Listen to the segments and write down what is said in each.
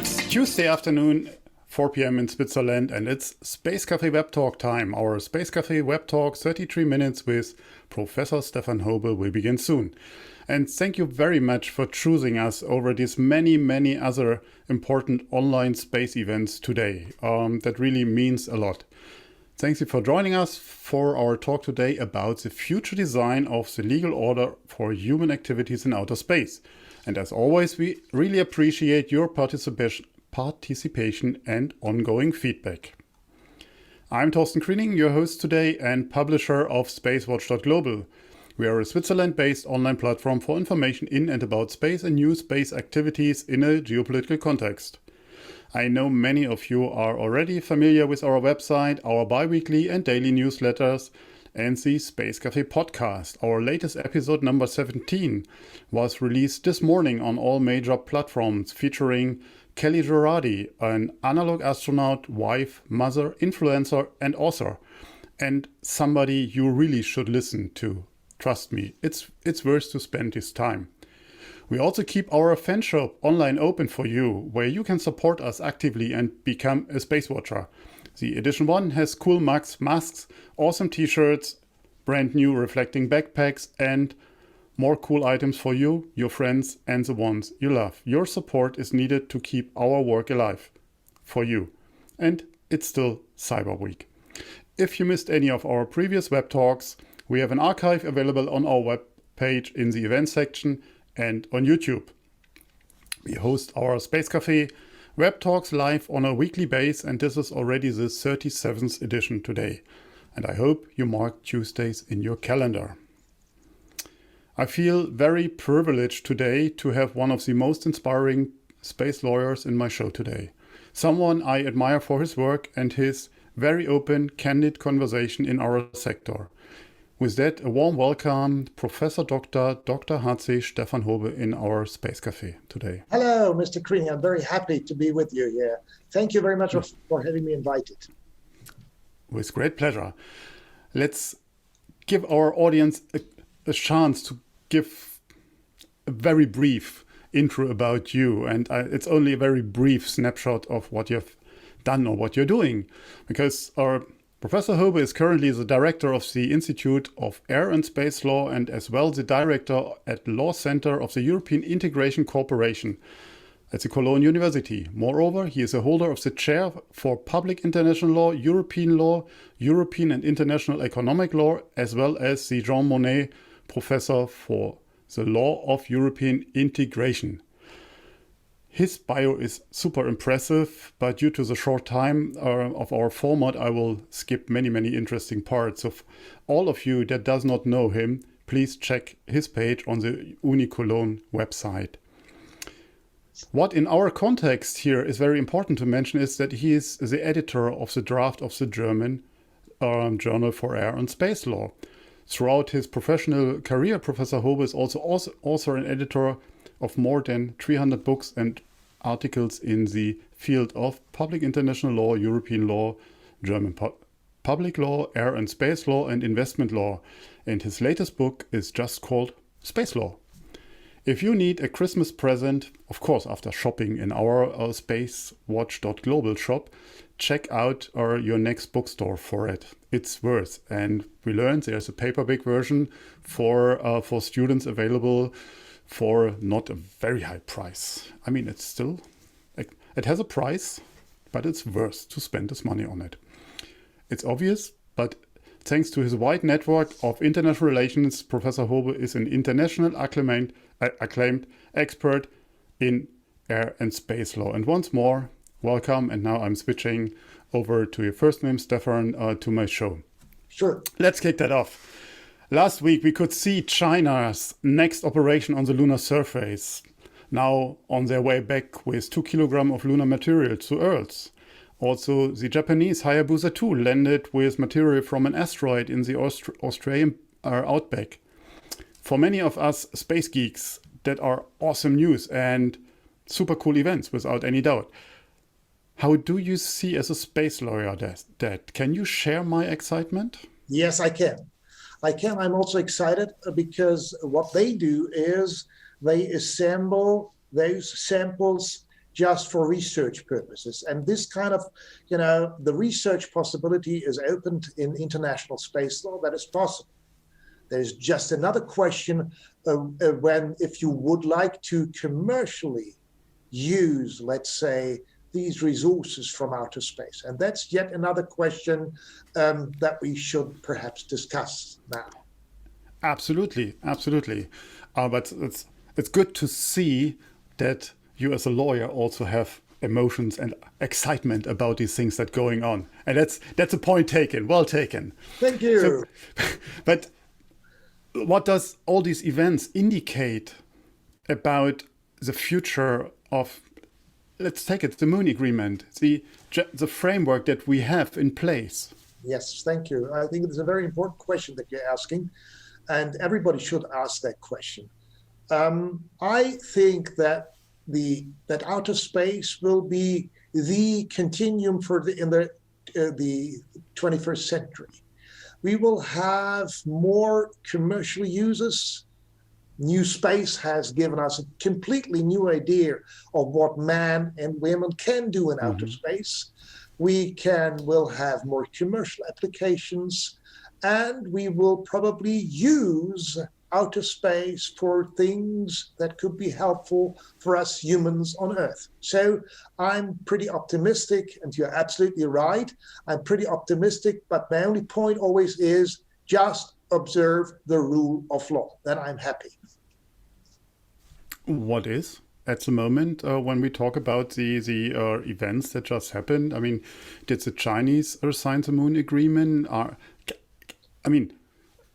It's Tuesday afternoon, 4 p.m. in Switzerland, and it's Space Cafe Web Talk time. Our Space Cafe Web Talk, 33 minutes with Professor Stefan Hobe, will begin soon. And thank you very much for choosing us over these many other important online space events today. That really means a lot. Thank you for joining us for our talk today about the future design of the legal order for human activities in outer space. And as always, we really appreciate your participation and ongoing feedback. I'm Thorsten Kriening, your host today and publisher of SpaceWatch.global. We are a Switzerland-based online platform for information in and about space and new space activities in a geopolitical context. I know many of you are already familiar with our website, our bi-weekly and daily newsletters, and the Space Cafe podcast. Our latest episode, number 17, was released this morning on all major platforms, featuring Kelly Gerardi, an analog astronaut, wife, mother, influencer, and author, and somebody you really should listen to. Trust me, it's worth to spend this time. We also keep our fan shop online open for you, where you can support us actively and become a space watcher. The edition 1 has cool mugs, masks, awesome t-shirts, brand new reflecting backpacks, and more cool items for you, your friends, and the ones you love. Your support is needed to keep our work alive. For you. And it's still Cyber Week. If you missed any of our previous web talks, we have an archive available on our web page in the events section and on YouTube. We host our Space Cafe web talks live on a weekly basis, and this is already the 37th edition today. And I hope you mark Tuesdays in your calendar. I feel very privileged today to have one of the most inspiring space lawyers in my show today. Someone I admire for his work and his very open, candid conversation in our sector. With that, a warm welcome, Professor Dr. HC Stefan Hobe in our Space Cafe today. Hello, Mr. Kriening. I'm very happy to be with you here. Thank you very much for having me invited. With great pleasure. Let's give our audience a chance to give a very brief intro about you. And it's only a very brief snapshot of what you've done or what you're doing, because our Professor Hobe is currently the director of the Institute of Air and Space Law and as well the director at Law Center of the European Integration Corporation at the Cologne University. Moreover, he is a holder of the chair for Public International Law, European and International Economic Law, as well as the Jean Monnet Professor for the Law of European Integration. His bio is super impressive, but due to the short time of our format, I will skip many interesting parts. Of all of you that does not know him, please check his page on the Uni Cologne website. What in our context here is very important to mention is that he is the editor of the draft of the German Journal for Air and Space Law. Throughout his professional career, Professor Hobe is also author and editor of more than 300 books and articles in the field of public international law, European law, German public law, air and space law, and investment law. And his latest book is just called Space Law. If you need a Christmas present, of course, after shopping in our SpaceWatch.global shop, check out your next bookstore for it. It's worth. And we learned there's a paperback version for students available for not a very high price. I mean, it has a price, but it's worth to spend this money on it. It's obvious, but thanks to his wide network of international relations, Professor Hobe is an international acclaimed expert in air and space law. And once more, welcome. And now I'm switching over to your first name, Stefan, to my show. Sure. Let's kick that off. Last week, we could see China's next operation on the lunar surface, now on their way back with 2 kilograms of lunar material to Earth. Also, the Japanese Hayabusa 2 landed with material from an asteroid in the Australian outback. For many of us space geeks, that are awesome news and super cool events, without any doubt. How do you see as a space lawyer that? Can you share my excitement? Yes, I can. I'm also excited because what they do is they assemble those samples just for research purposes. And this kind of, the research possibility is opened in international space law. That is possible. There's just another question if you would like to commercially use, let's say, these resources from outer space. And that's yet another question that we should perhaps discuss now. Absolutely. But it's good to see that you as a lawyer also have emotions and excitement about these things that are going on. And that's a point taken. Well taken. Thank you. But what does all these events indicate about the future of, let's take it, the Moon Agreement, the framework that we have in place? Yes, thank you. I think it's a very important question that you're asking, and everybody should ask that question. I think that that outer space will be the continuum in the 21st century. We will have more commercial uses. New space has given us a completely new idea of what man and women can do in outer space. We'll have more commercial applications, and we will probably use outer space for things that could be helpful for us humans on Earth. So I'm pretty optimistic, and you're absolutely right. I'm pretty optimistic, but my only point always is just observe the rule of law. Then I'm happy. What is, at the moment, when we talk about the events that just happened? I mean, did the Chinese sign the Moon Agreement?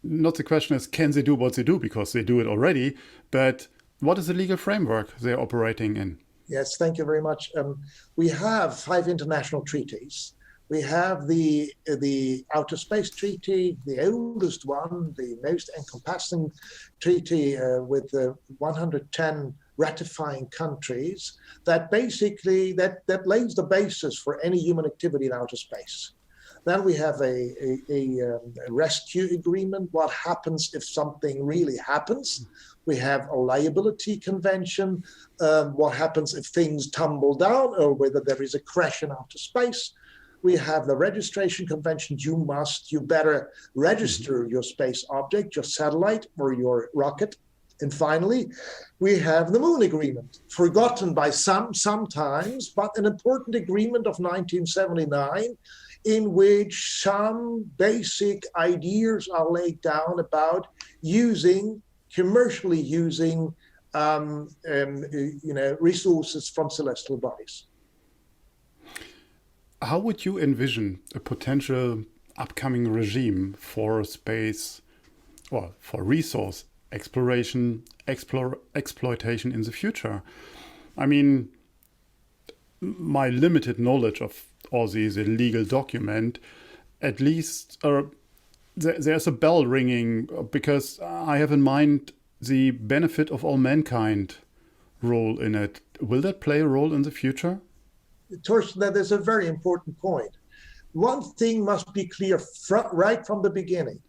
Not the question is, can they do what they do, because they do it already, but what is the legal framework they're operating in? Yes, thank you very much. We have 5 international treaties. We have the Outer Space Treaty, the oldest one, the most encompassing treaty with 110 ratifying countries that basically that lays the basis for any human activity in outer space. Then we have a rescue agreement. What happens if something really happens? We have a liability convention. What happens if things tumble down, or whether there is a crash in outer space? We have the registration convention. You better register your space object, your satellite or your rocket. And finally, we have the Moon Agreement, forgotten by some sometimes, but an important agreement of 1979, in which some basic ideas are laid down about commercially using resources from celestial bodies. How would you envision a potential upcoming regime for space, or for resource exploration, exploitation in the future? I mean, my limited knowledge of all these legal document, at least there's a bell ringing, because I have in mind the benefit of all mankind role in it. Will that play a role in the future? Torsten, that is a very important point. One thing must be clear right from the beginning.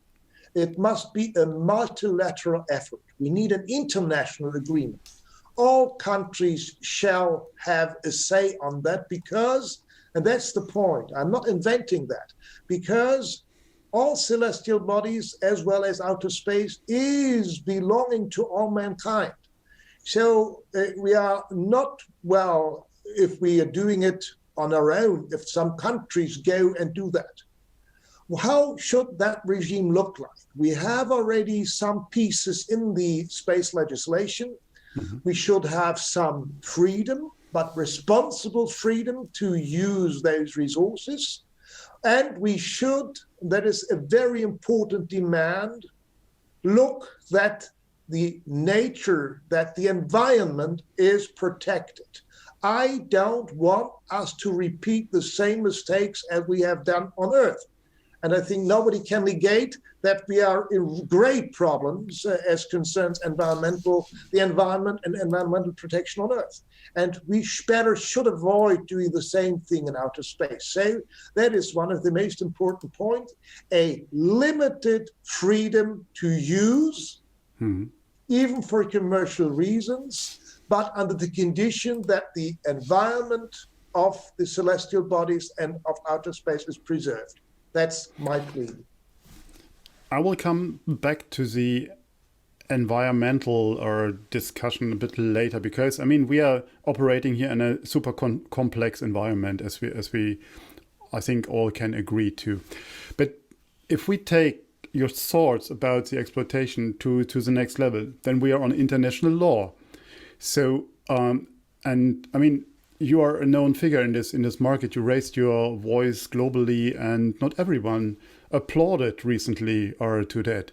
It must be a multilateral effort. We need an international agreement. All countries shall have a say on that because, and that's the point, I'm not inventing that, because all celestial bodies as well as outer space is belonging to all mankind. So we are not well if we are doing it on our own, if some countries go and do that. How should that regime look like? We have already some pieces in the space legislation. Mm-hmm. We should have some freedom, but responsible freedom to use those resources. And we should, that is a very important demand, look that the nature, that the environment is protected. I don't want us to repeat the same mistakes as we have done on Earth. And I think nobody can negate that we are in great problems as concerns the environment and environmental protection on Earth. And we should avoid doing the same thing in outer space. So that is one of the most important points, a limited freedom to use, even for commercial reasons, but under the condition that the environment of the celestial bodies and of outer space is preserved. That's my plea. I will come back to the environmental or discussion a bit later, because I mean we are operating here in a super complex environment, as we I think all can agree to. But if we take your thoughts about the exploitation to the next level, then we are on international law. So and I mean, you are a known figure in this market. You raised your voice globally, and not everyone applauded recently or to that.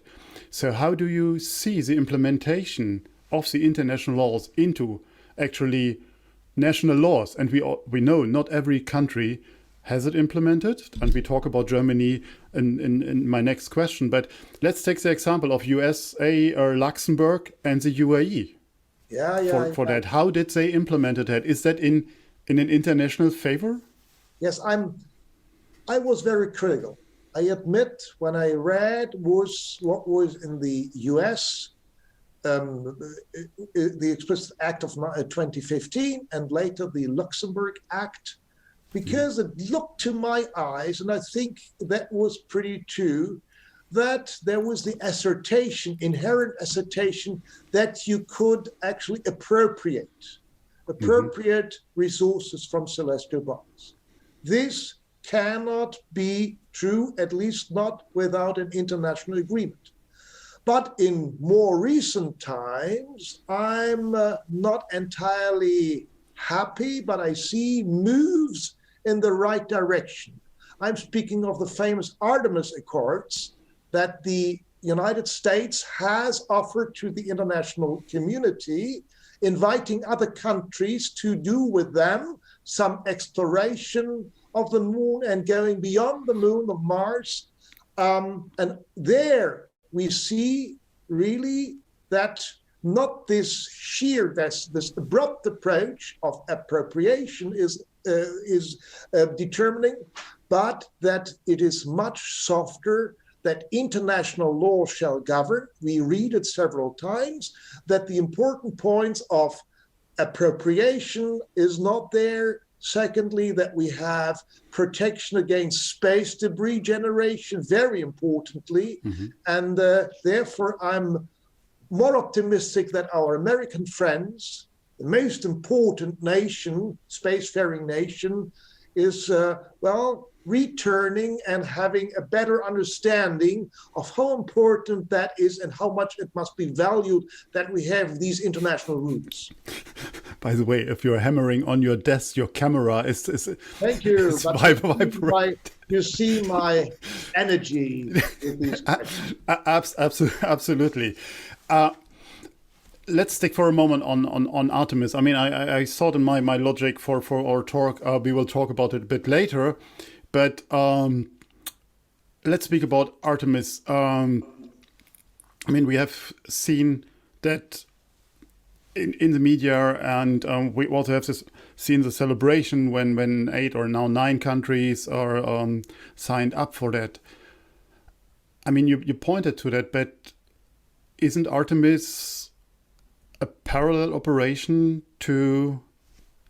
So how do you see the implementation of the international laws into actually national laws? And we know not every country has it implemented, and we talk about Germany in my next question. But let's take the example of USA or Luxembourg and the UAE. For that. How did they implement it? Is that in an international favor? Yes, I was very critical. I admit, when I read what was in the US, the Explicit Act of 2015, and later the Luxembourg Act, because it looked to my eyes, and I think that was pretty true, that there was the inherent assertion that you could actually appropriate resources from celestial bodies. This cannot be true, at least not without an international agreement. But in more recent times, I'm not entirely happy, but I see moves in the right direction. I'm speaking of the famous Artemis Accords that the United States has offered to the international community, inviting other countries to do with them some exploration of the moon and going beyond the moon of Mars. And there we see really that not this abrupt approach of appropriation is determining, but that it is much softer, that international law shall govern. We read it several times, that the important points of appropriation is not there. Secondly, that we have protection against space debris generation, very importantly. And therefore, I'm more optimistic that our American friends, the most important nation, spacefaring nation, is, returning and having a better understanding of how important that is and how much it must be valued that we have these international rules. By the way, if you're hammering on your desk, your camera is Thank you. Is You see my energy with these questions. Absolutely. Let's stick for a moment on Artemis. I mean, I thought in my logic for our talk, we will talk about it a bit later, but let's speak about Artemis. I mean, we have seen that in the media, and we also have seen the celebration when 8 or now 9 countries are signed up for that. I mean, you pointed to that, but isn't Artemis a parallel operation to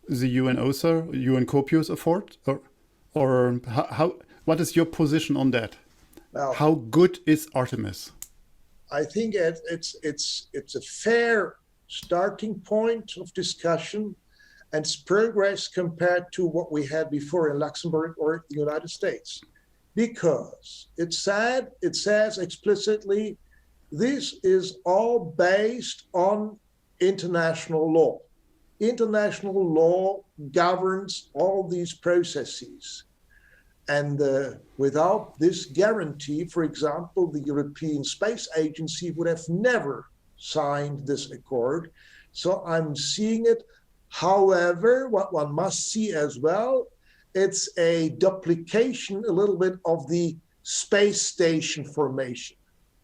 the UN COPIUS effort, or how? What is your position on that? Well, how good is Artemis? I think it's a fair starting point of discussion, and it's progress compared to what we had before in Luxembourg or the United States, because it says explicitly, this is all based on international law. International law governs all these processes. And without this guarantee, for example, the European Space Agency would have never signed this accord. So I'm seeing it. However, what one must see as well, it's a duplication a little bit of the space station formation.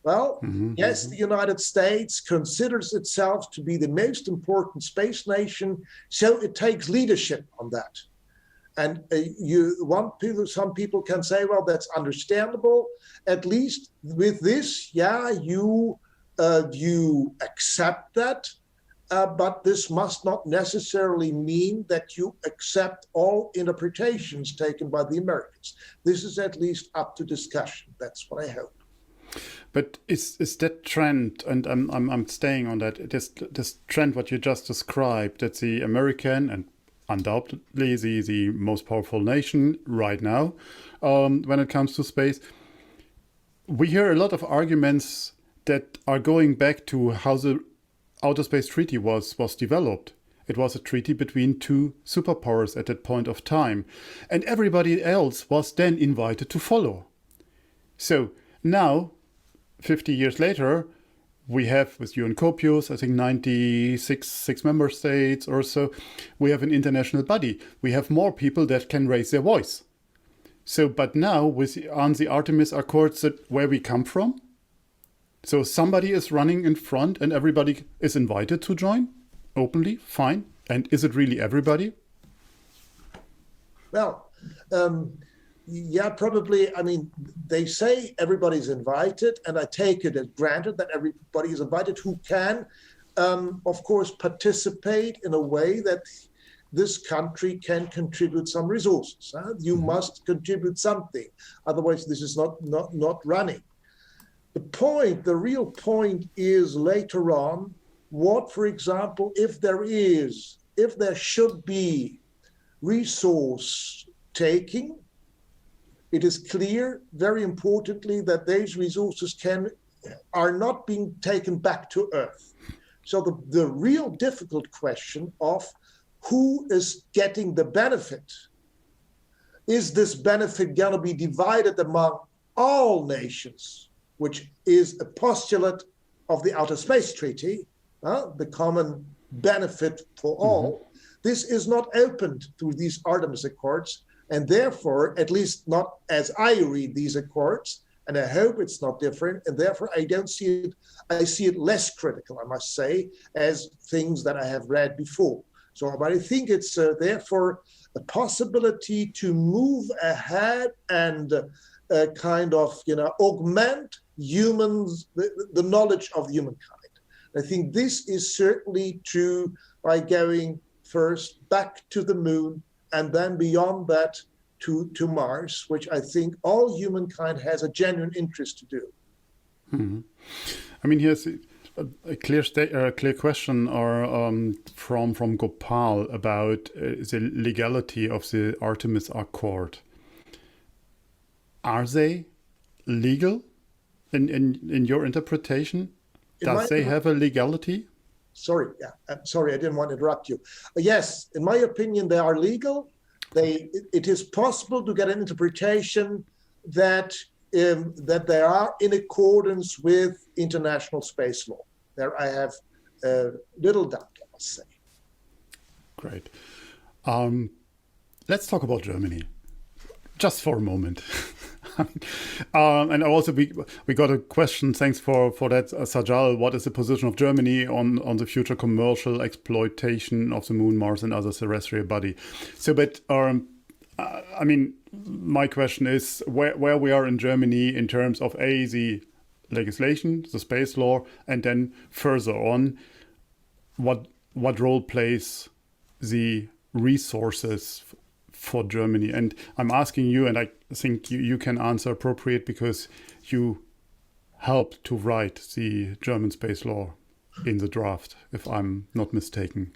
Well, yes, the United States considers itself to be the most important space nation, so it takes leadership on that. And some people can say, well, that's understandable. At least with this, you accept that. but this must not necessarily mean that you accept all interpretations taken by the Americans. This is at least up to discussion. That's what I hope. But is that trend, and I'm staying on that, this trend what you just described, that the American and undoubtedly the most powerful nation right now, when it comes to space, we hear a lot of arguments that are going back to how the Outer Space Treaty was developed. It was a treaty between two superpowers at that point of time, and everybody else was then invited to follow. So now, 50 years later, we have, with UN COPIUS, I think 96 member states or so, we have an international body. We have more people that can raise their voice. So, but now, on the Artemis Accords, that where we come from? So somebody is running in front and everybody is invited to join openly, fine. And is it really everybody? Well, yeah, probably. I mean, they say everybody's invited, and I take it as granted that everybody is invited who can, of course, participate in a way that this country can contribute some resources. You must contribute something, otherwise this is not running. The real point is later on, what, for example, if there should be resource taking, it is clear, very importantly, that those resources are not being taken back to Earth. So the real difficult question of who is getting the benefit, is this benefit going to be divided among all nations, which is a postulate of the Outer Space Treaty, the common benefit for all. This is not opened through these Artemis Accords, and therefore, at least not as I read these accords, and I hope it's not different, and therefore I don't see it, I see it less critical, I must say, as things that I have read before. So, but I think it's therefore a possibility to move ahead and kind of, augment humans, the knowledge of humankind. I think this is certainly true by going first back to the moon and then beyond that to Mars, which I think all humankind has a genuine interest to do. Mm-hmm. I mean, here's a clear question from Gopal about the legality of the Artemis Accord. Are they legal in your interpretation? Does they have a legality? Sorry, I didn't want to interrupt you. Yes, in my opinion, they are legal. It is possible to get an interpretation that they are in accordance with international space law. There I have little doubt, I must say. Great. Let's talk about Germany, just for a moment. And also we got a question. Thanks for that, Sajal. What is the position of Germany on the future commercial exploitation of the Moon, Mars, and other terrestrial body? So, but I mean, my question is where we are in Germany in terms of the legislation, the space law, and then further on, what role plays the resources for Germany? And I'm asking you, and I think you can answer appropriate because you helped to write the German space law in the draft, if I'm not mistaken.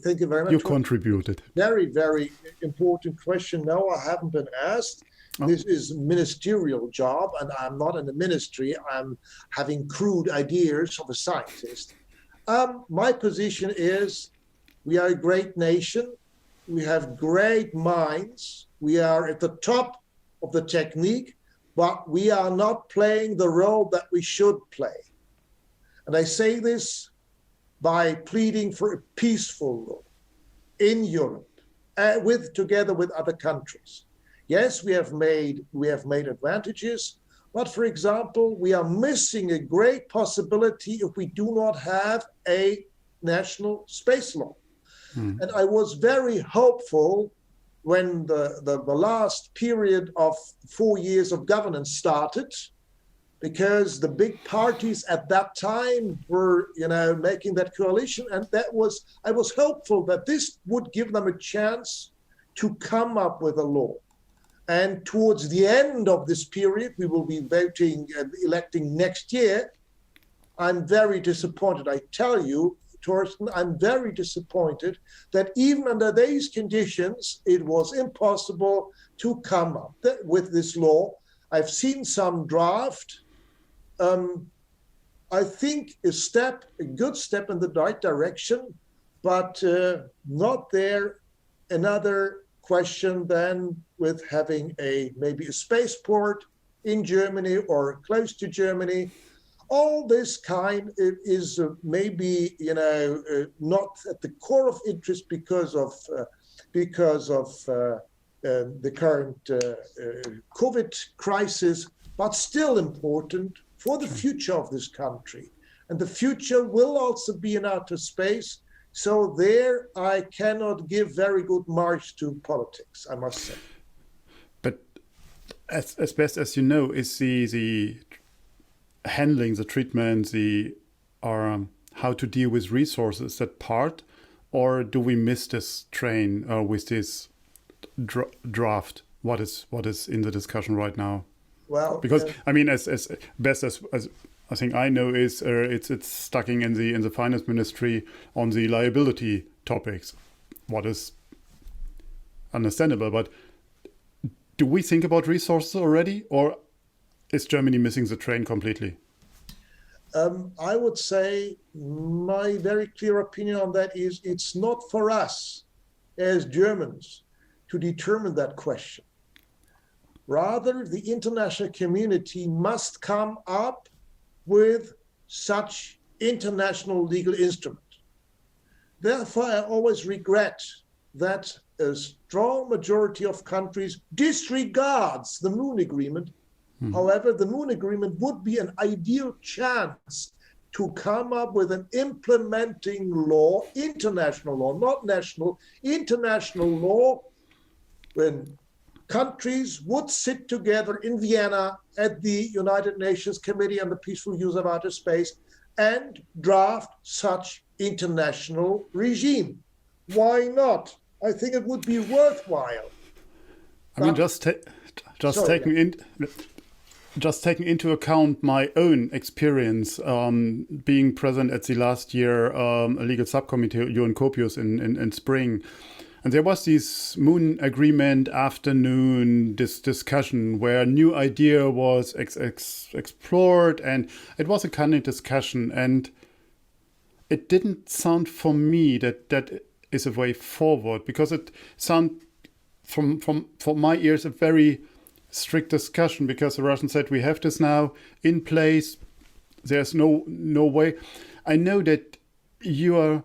Thank you very much. You contributed. Very, very important question. No, I haven't been asked. Oh. This is a ministerial job, and I'm not in the ministry. I'm having crude ideas of a scientist. My position is we are a great nation. We have great minds. We are at the top of the technique, but we are not playing the role that we should play. And I say this by pleading for a peaceful rule in Europe, together with other countries. Yes, we have made advantages, but for example, we are missing a great possibility if we do not have a national space law. And I was very hopeful when the last period of 4 years of governance started, because the big parties at that time were, making that coalition. And I was hopeful that this would give them a chance to come up with a law. And towards the end of this period, we will be voting and electing next year. I'm very disappointed. I tell you, Torsten, I'm very disappointed that even under these conditions, it was impossible to come up with this law. I've seen some draft. I think a good step in the right direction, but not there. Another question then with having maybe a spaceport in Germany or close to Germany. All this kind is maybe not at the core of interest because of the current COVID crisis, but still important for the future of this country. And the future will also be in outer space. So there I cannot give very good marks to politics, I must say. But as best as you know, is the handling, the treatment, how to deal with resources, that part, or do we miss this train with this draft? What is in the discussion right now? Well, because I mean, as best as I think I know, is it's stuck in the finance ministry on the liability topics. What is understandable, but do we think about resources already, or is Germany missing the train completely? I would say my very clear opinion on that is it's not for us as Germans to determine that question. Rather, the international community must come up with such international legal instrument. Therefore, I always regret that a strong majority of countries disregards the Moon Agreement. However, the Moon Agreement would be an ideal chance to come up with an implementing law, international law, not national, international law, when countries would sit together in Vienna at the United Nations Committee on the Peaceful Use of Outer Space and draft such international regime. Why not? I think it would be worthwhile. I mean, just taking into account my own experience being present at the last year legal subcommittee UN Copius in spring. And there was this Moon Agreement afternoon discussion where a new idea was explored, and it was a candid discussion, and it didn't sound for me that is a way forward, because it sounded from my ears a very strict discussion, because the Russians said we have this now in place, there's no way. I know that you are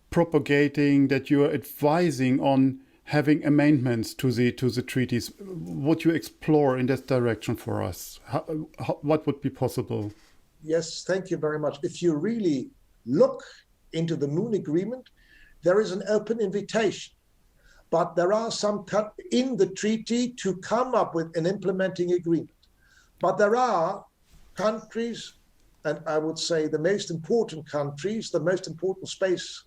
propagating, that you are advising on having amendments to the treaties. Would you explore in that direction for us? What would be possible? Yes, thank you very much. If you really look into the Moon Agreement, there is an open invitation. But there are some in the treaty to come up with an implementing agreement. But there are countries, and I would say the most important countries, the most important space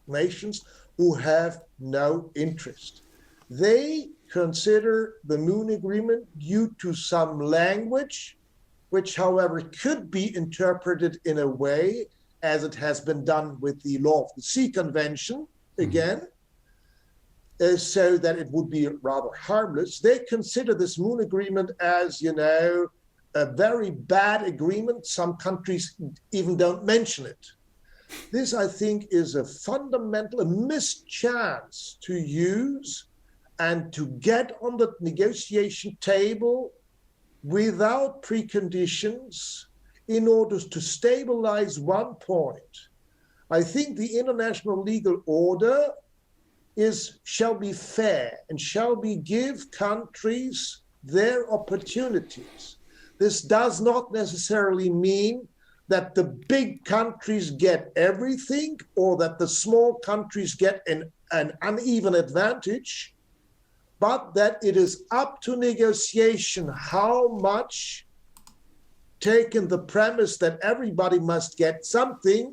nations, who have no interest. They consider the Moon Agreement due to some language, which, however, could be interpreted in a way as it has been done with the Law of the Sea Convention, again, so that it would be rather harmless. They consider this Moon Agreement as, a very bad agreement. Some countries even don't mention it. This, I think, is a missed chance to use and to get on the negotiation table without preconditions in order to stabilize one point. I think the international legal order shall be fair and shall give countries their opportunities. This does not necessarily mean that the big countries get everything or that the small countries get an uneven advantage, but that it is up to negotiation how much taken the premise that everybody must get something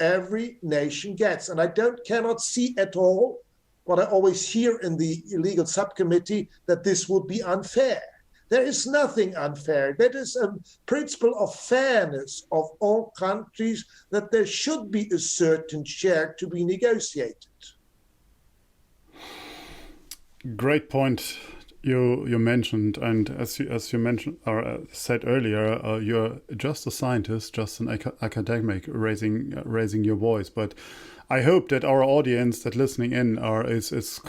every nation gets. And I cannot see at all what I always hear in the illegal subcommittee, that this would be unfair. There is nothing unfair. That is a principle of fairness of all countries, that there should be a certain share to be negotiated. Great point you mentioned, and as you mentioned or said earlier, you're just a scientist, just an academic raising your voice. But I hope that our audience that listening in is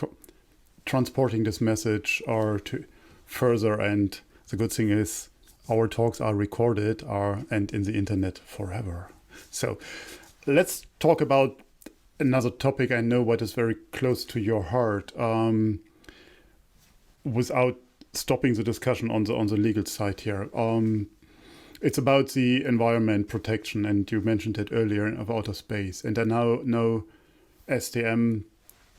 transporting this message or to further. And the good thing is our talks are recorded and in the internet forever. So let's talk about another topic I know what is very close to your heart. Without stopping the discussion on the legal side here. It's about the environment protection, and you mentioned it earlier of outer space. And I now know STM,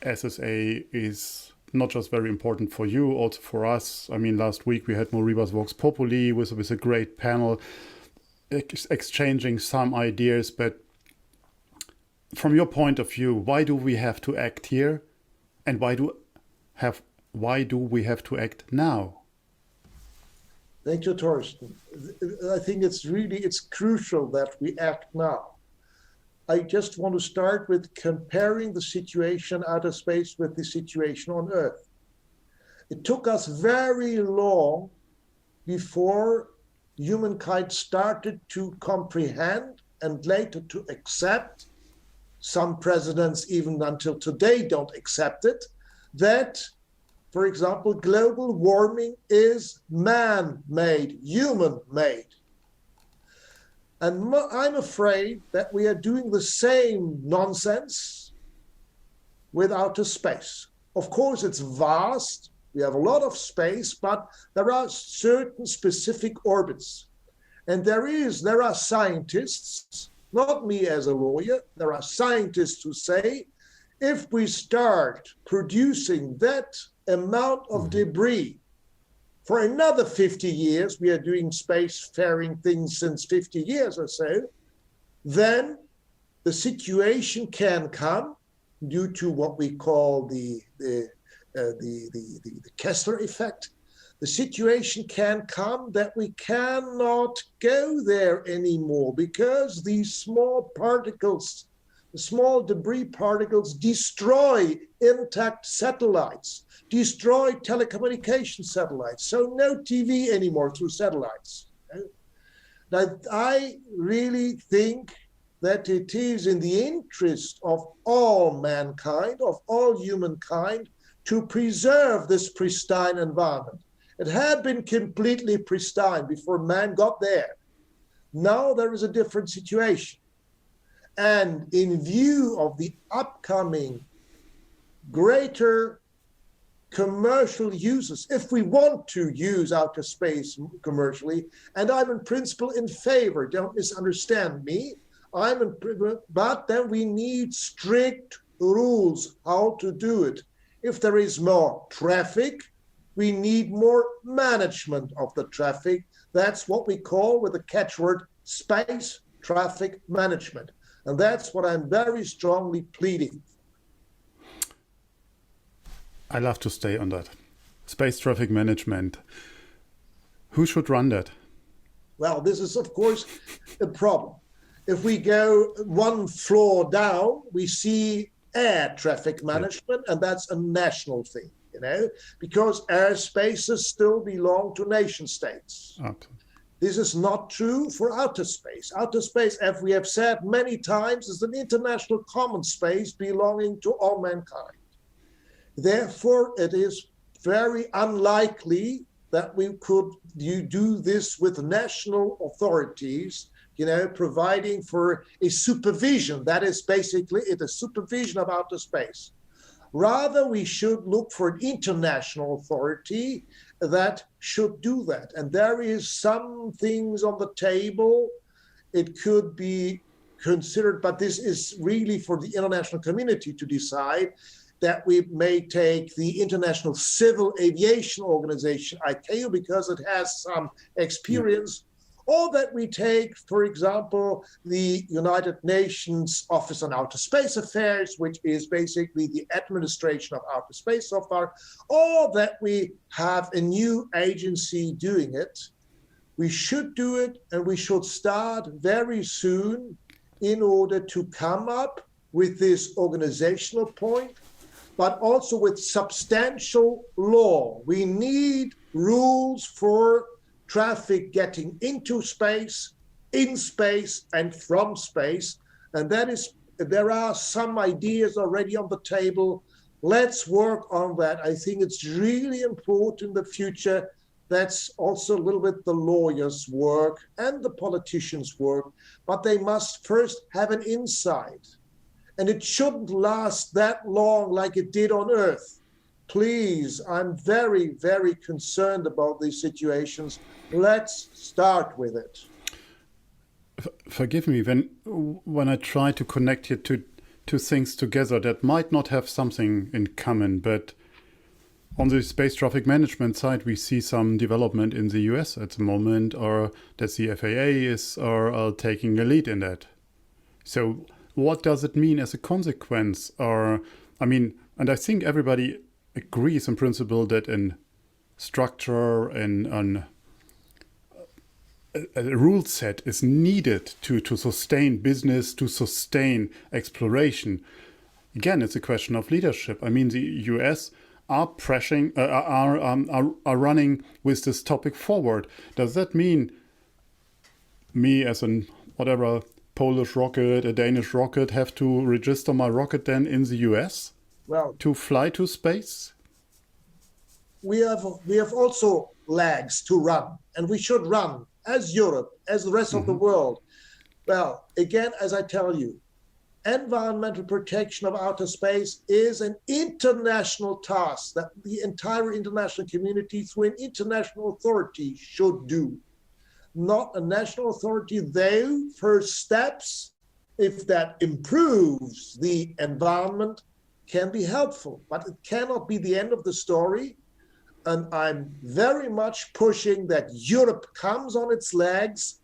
SSA is not just very important for you, also for us. I mean, last week we had Moribas Vox Populi with a great panel exchanging some ideas. But from your point of view, why do we have to act here? And why do we have to act now? Thank you, Torsten. I think it's crucial that we act now. I just want to start with comparing the situation outer space with the situation on Earth. It took us very long before humankind started to comprehend and later to accept, some presidents even until today don't accept it, that, for example, global warming is man-made, human-made. And I'm afraid that we are doing the same nonsense with outer space. Of course, it's vast. We have a lot of space, but there are certain specific orbits. And there are scientists, not me as a lawyer, there are scientists who say, if we start producing that amount of debris for another 50 years, we are doing spacefaring things since 50 years or so, then the situation can come due to what we call the Kessler effect. The situation can come that we cannot go there anymore because these small particles, the small debris particles, destroy intact satellites, destroy telecommunication satellites. So no TV anymore through satellites. Now, I really think that it is in the interest of all mankind, of all humankind, to preserve this pristine environment. It had been completely pristine before man got there. Now there is a different situation. And in view of the upcoming greater commercial uses, if we want to use outer space commercially, and I'm in principle in favor, don't misunderstand me, but then we need strict rules how to do it. If there is more traffic, we need more management of the traffic. That's what we call, with the catchword, space traffic management. And that's what I'm very strongly pleading. I love to stay on that. Space traffic management. Who should run that? Well, this is, of course, a problem. If we go one floor down, we see air traffic management, and that's a national thing, because airspaces still belong to nation states. Okay. This is not true for outer space. Outer space, as we have said many times, is an international common space belonging to all mankind. Therefore, it is very unlikely that we could do this with national authorities, providing for a supervision. That is basically it, a supervision of outer space. Rather, we should look for an international authority that should do that. And there is some things on the table. It could be considered, but this is really for the international community to decide, that we may take the International Civil Aviation Organization, ICAO, because it has some experience, or that we take, for example, the United Nations Office on Outer Space Affairs, which is basically the administration of outer space so far, or that we have a new agency doing it. We should do it, and we should start very soon in order to come up with this organizational point, but also with substantial law. We need rules for traffic getting into space, in space, and from space. And there are some ideas already on the table. Let's work on that. I think it's really important in the future. That's also a little bit the lawyers' work and the politicians' work, but they must first have an insight. And it shouldn't last that long like it did on Earth. Please, I'm very, very concerned about these situations. Let's start with it. Forgive me when I try to connect here two things together that might not have something in common, but on the space traffic management side, we see some development in the US at the moment, or that the FAA is taking a lead in that. So what does it mean as a consequence? And I think everybody agrees in principle that in structure and a rule set is needed to sustain business, to sustain exploration. Again, it's a question of leadership. I mean, the US are pressing, are running with this topic forward. Does that mean me as an whatever Polish rocket, a Danish rocket, have to register my rocket then in the US to fly to space? We have also legs to run, and we should run as Europe, as the rest of the world. Well, again, as I tell you, environmental protection of outer space is an international task that the entire international community through an international authority should do. Not a national authority. Though first steps, if that improves the environment, can be helpful, but it cannot be the end of the story. And I'm very much pushing that Europe comes on its legs,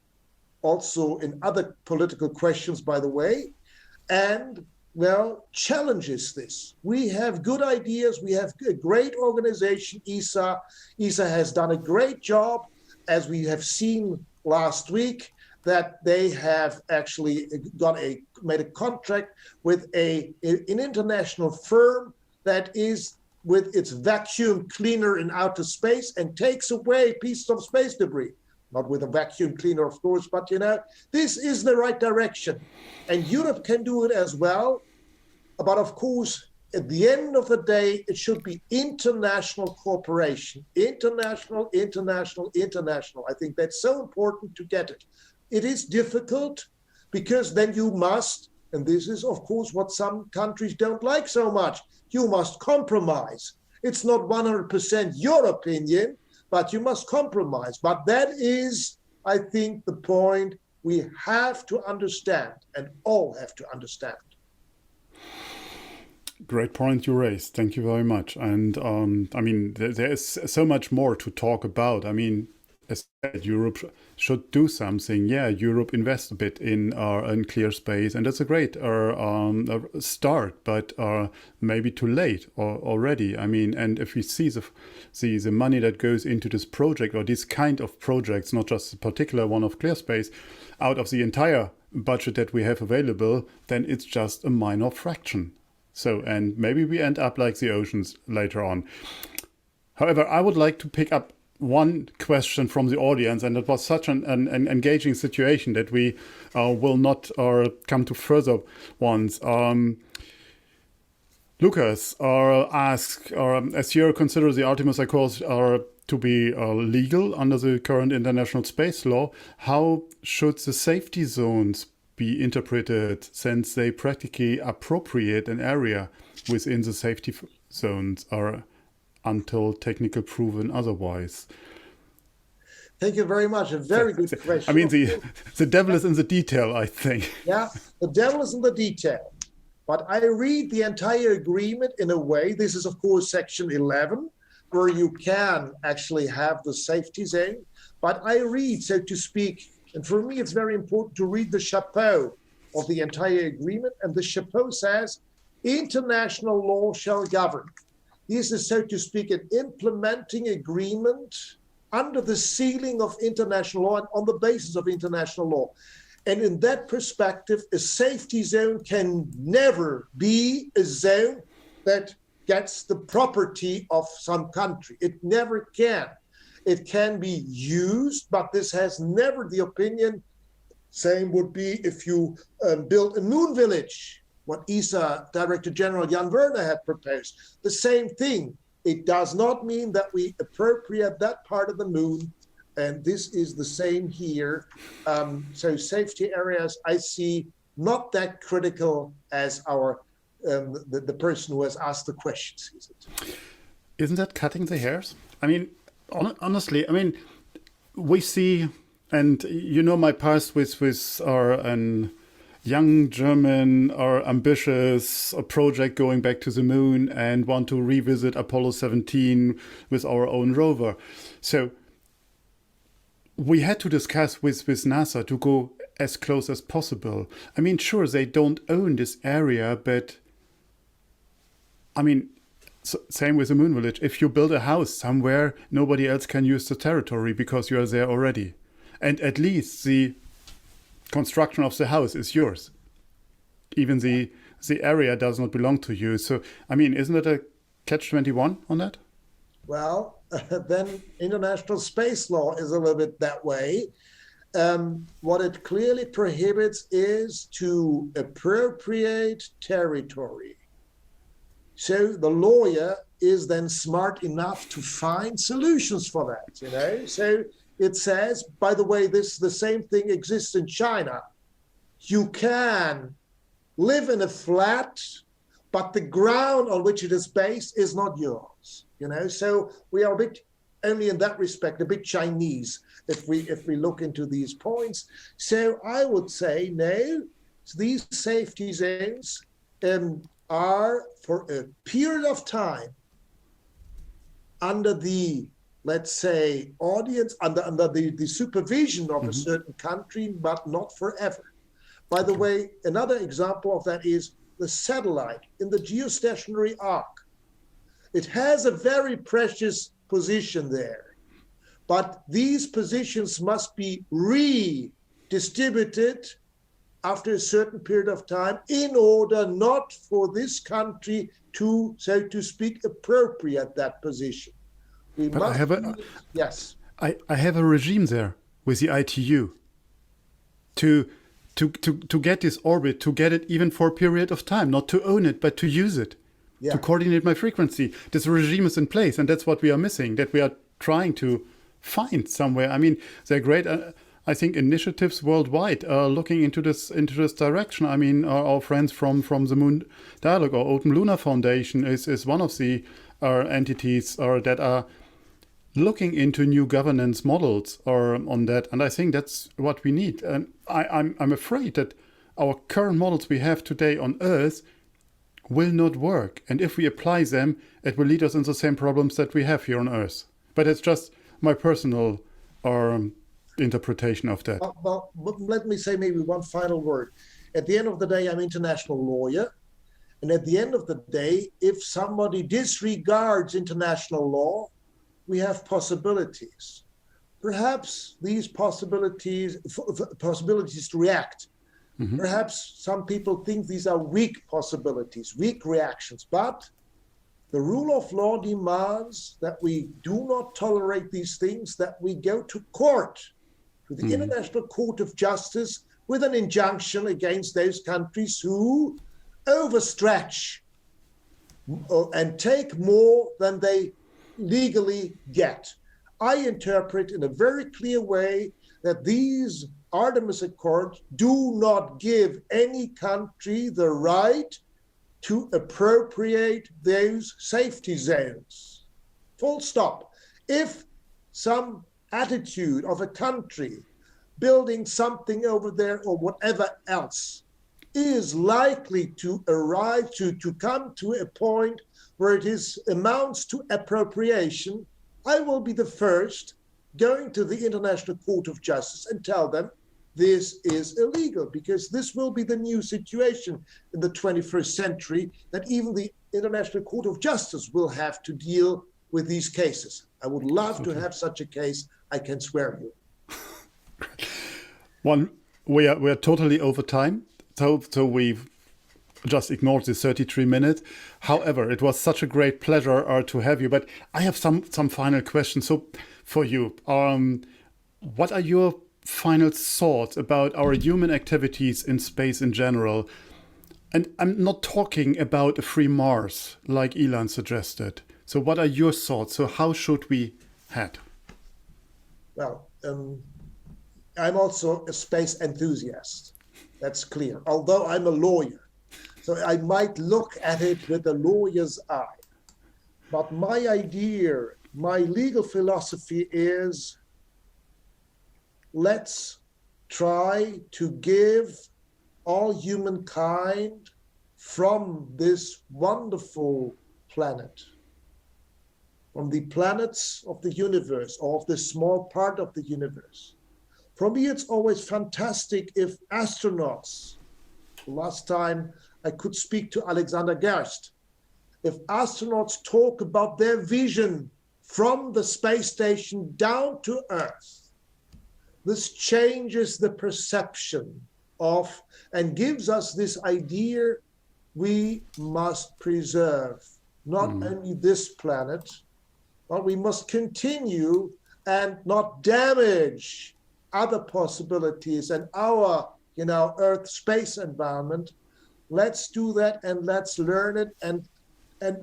also in other political questions, by the way, and challenges this. We have good ideas. We have a great organization, ESA. ESA has done a great job, as we have seen last week, that they have actually made a contract with an international firm that is with its vacuum cleaner in outer space and takes away pieces of space debris. Not with a vacuum cleaner, of course, but this is the right direction. And Europe can do it as well. But of course, at the end of the day, it should be international cooperation. International. I think that's so important to get it. It is difficult because then you must, and this is, of course, what some countries don't like so much, you must compromise. It's not 100% your opinion, but you must compromise. But that is, I think, the point we have to understand, and all have to understand. Great point you raised. Thank you very much. And there is so much more to talk about. I mean, as I said, Europe should do something. Yeah, Europe invest a bit in clear space, and that's a great start, but maybe too late already. I mean, and if we see the money that goes into this project or this kind of projects, not just a particular one of ClearSpace, out of the entire budget that we have available, then it's just a minor fraction. So, and maybe we end up like the oceans later on. However, I would like to pick up one question from the audience, and it was such an engaging situation that we will not come to further ones. Lucas asks, as you consider the Artemis Accords to be legal under the current international space law, how should the safety zones be interpreted, since they practically appropriate an area within the safety zones until technical proven otherwise? Thank you very much. A very good question. I mean, the devil is in the detail, I think. Yeah, the devil is in the detail. But I read the entire agreement in a way, this is of course section 11, where you can actually have the safety zone. But I read, so to speak, And for me, it's very important to read the chapeau of the entire agreement. And the chapeau says, international law shall govern. This is, so to speak, an implementing agreement under the ceiling of international law and on the basis of international law. And in that perspective, a safety zone can never be a zone that gets the property of some country. It never can. It can be used, but this has never the opinion. Same would be if you build a moon village, what ESA Director General Jan Werner had proposed. The same thing. It does not mean that we appropriate that part of the moon. And this is the same here. So safety areas, I see not that critical as the person who has asked the question sees it. Isn't that cutting the hairs? I mean, honestly, I mean, we see, and you know my past with our young German are ambitious, a project going back to the moon and want to revisit Apollo 17 with our own rover. So we had to discuss with NASA to go as close as possible. I mean, sure, they don't own this area, but I mean, same with the moon village. If you build a house somewhere, nobody else can use the territory because you are there already. And at least the construction of the house is yours. Even the area does not belong to you. So, I mean, isn't it a catch-21 on that? Well, then international space law is a little bit that way. What it clearly prohibits is to appropriate territory. So the lawyer is then smart enough to find solutions for that, you know. So it says, by the way, the same thing exists in China. You can live in a flat, but the ground on which it is based is not yours, you know. So we are a bit, only in that respect, a bit Chinese if we look into these points. So I would say, no, these safety zones are for a period of time under the, let's say, audience, under the supervision of a certain country, but not forever. By the way, another example of that is the satellite in the geostationary arc. It has a very precious position there, but these positions must be redistributed after a certain period of time in order not for this country to, so to speak, appropriate that position. Yes. I have a regime there with the ITU to get this orbit, to get it even for a period of time, not to own it, but to use it, to coordinate my frequency. This regime is in place, and that's what we are missing, that we are trying to find somewhere. I mean, there are great, I think, initiatives worldwide looking into this direction. I mean, our friends from the Moon Dialogue or Open Lunar Foundation is one of the entities that are looking into new governance models on that, and I think that's what we need. And I'm afraid that our current models we have today on Earth will not work, and if we apply them, it will lead us into the same problems that we have here on Earth. But it's just my personal interpretation of that. Well, let me say maybe one final word. At the end of the day, I'm an international lawyer, and at the end of the day, if somebody disregards international law, we have possibilities. Perhaps these possibilities to react. Perhaps some people think these are weak possibilities, weak reactions, but the rule of law demands that we do not tolerate these things, that we go to court, to the International Court of Justice, with an injunction against those countries who overstretch and take more than they legally get. I interpret in a very clear way that these Artemis Accords do not give any country the right to appropriate those safety zones. Full stop. If some attitude of a country building something over there or whatever else is likely to arrive to come to a point where it amounts to appropriation, I will be the first going to the International Court of Justice and tell them this is illegal, because this will be the new situation in the 21st century, that even the International Court of Justice will have to deal with these cases. I would love to have such a case, I can swear you. We are totally over time, so we've just ignored the 33 minutes. However, it was such a great pleasure to have you. But I have some final questions. So for you, what are your final thoughts about our human activities in space in general? And I'm not talking about a free Mars like Elon suggested. So what are your thoughts? So how should we head? Well, I'm also a space enthusiast. That's clear. Although I'm a lawyer, so I might look at it with a lawyer's eye. But my idea, my legal philosophy is, let's try to give all humankind from this wonderful planet, from the planets of the universe, or of this small part of the universe. For me, it's always fantastic if astronauts, last time I could speak to Alexander Gerst, if astronauts talk about their vision from the space station down to Earth. This changes the perception of, and gives us this idea we must preserve not only this planet, but we must continue and not damage other possibilities and our, Earth space environment. Let's do that, and let's learn it. And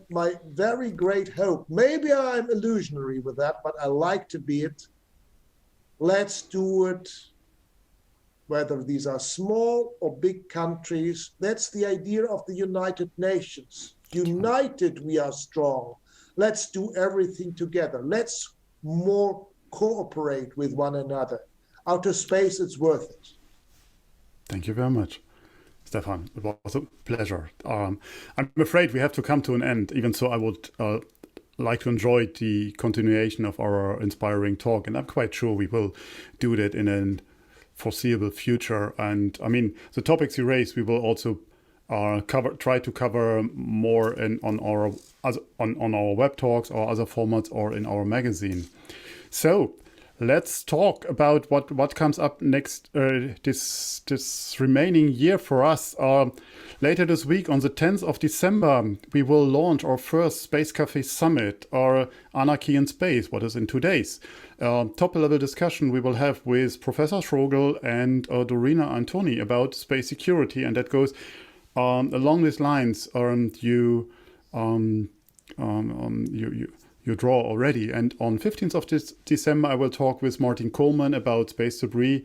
my very great hope, maybe I'm illusionary with that, but I like to be it. Let's do it, whether these are small or big countries. That's the idea of the United Nations. United, we are strong. Let's do everything together. Let's more cooperate with one another. Outer space, it's worth it. Thank you very much, Stefan. It was a pleasure. I'm afraid we have to come to an end. Even so, I would like to enjoy the continuation of our inspiring talk, and I'm quite sure we will do that in a foreseeable future. And I mean, the topics you raised, we will also try to cover more on our web talks or other formats or in our magazine. So let's talk about what comes up next this remaining year for us. Later this week, on the 10th of December, we will launch our first Space Cafe Summit, or Anarchy in Space, what is in 2 days. Top-level discussion we will have with Professor Schrogel and Dorina Antoni about space security, and that goes along these lines. You draw already. And on 15th of December, I will talk with Martin Coleman about space debris,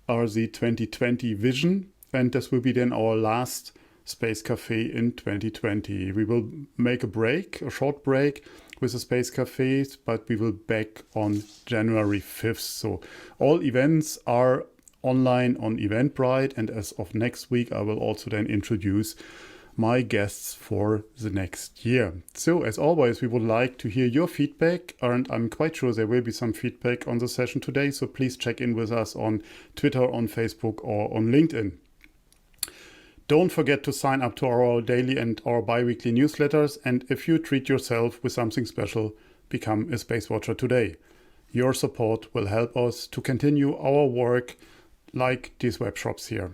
the 2020 vision. And this will be then our last Space Cafe in 2020. We will make a short break with the Space Cafes, but we will back on January 5th. So all events are online on Eventbrite. And as of next week, I will also then introduce my guests for the next year. So as always, we would like to hear your feedback, and I'm quite sure there will be some feedback on the session today. So please check in with us on Twitter, on Facebook, or on LinkedIn. Don't forget to sign up to our daily and our bi-weekly newsletters. And if you treat yourself with something special, become a Space Watcher today. Your support will help us to continue our work like these web talks here.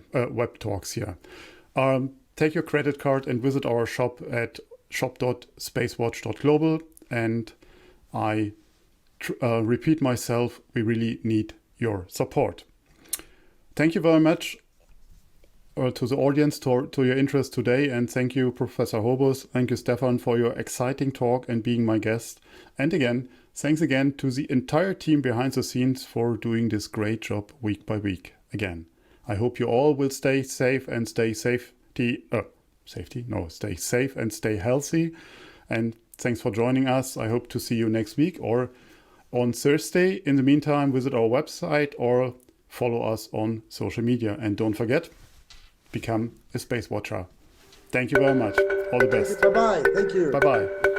Take your credit card and visit our shop at shop.spacewatch.global. And I repeat myself, we really need your support. Thank you very much to the audience, to your interest today. And thank you, Professor Hobus. Thank you, Stefan, for your exciting talk and being my guest. And again, thanks again to the entire team behind the scenes for doing this great job week by week. Again, I hope you all will stay safe and stay safe. Stay safe and stay healthy. And thanks for joining us. I hope to see you next week or on Thursday. In the meantime, visit our website or follow us on social media. And don't forget, become a Space Watcher. Thank you very much. All the best. Bye-bye. Thank you. Bye-bye.